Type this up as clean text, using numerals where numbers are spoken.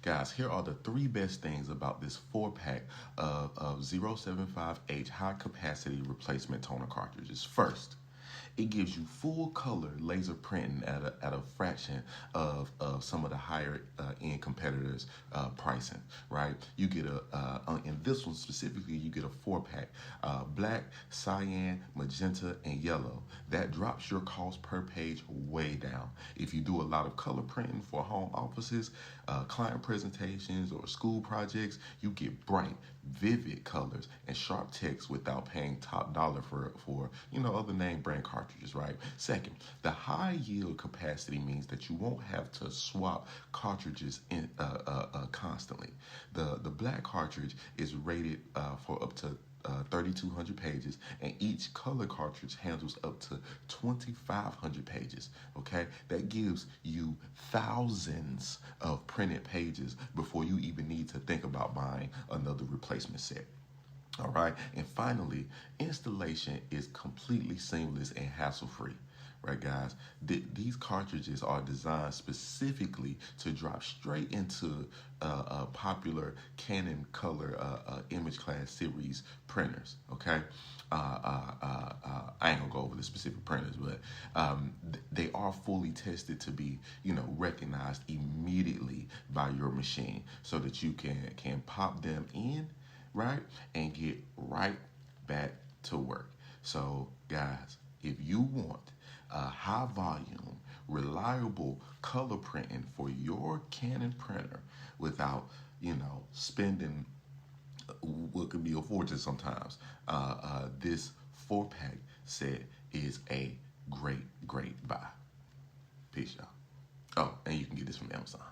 Guys, here are the 3 best things about this 4-pack of 075H high capacity replacement toner cartridges. First, it gives you full color laser printing at a fraction of some of the higher end competitors' pricing, right? You get in this one specifically, you get a 4-pack, black, cyan, magenta, and yellow. That drops your cost per page way down. If you do a lot of color printing for home offices, client presentations, or school projects, you get bright, vivid colors and sharp text without paying top dollar for other name brand cartridges, right? Second, the high yield capacity means that you won't have to swap cartridges constantly. The black cartridge is rated for up to 3,200 pages, and each color cartridge handles up to 2,500 pages. Okay, that gives you thousands of printed pages before you even need to think about buying another replacement set. All right, and finally, installation is completely seamless and hassle-free. Right, guys? These cartridges are designed specifically to drop straight into popular Canon color imageCLASS series printers. Okay, I ain't gonna go over the specific printers, but they are fully tested to be, recognized immediately by your machine, so that you can pop them in, right, and get right back to work. So, guys, if you want high volume, reliable color printing for your Canon printer without, spending what could be a fortune sometimes, this 4-pack set is a great buy. Peace, y'all. Oh, and you can get this from Amazon.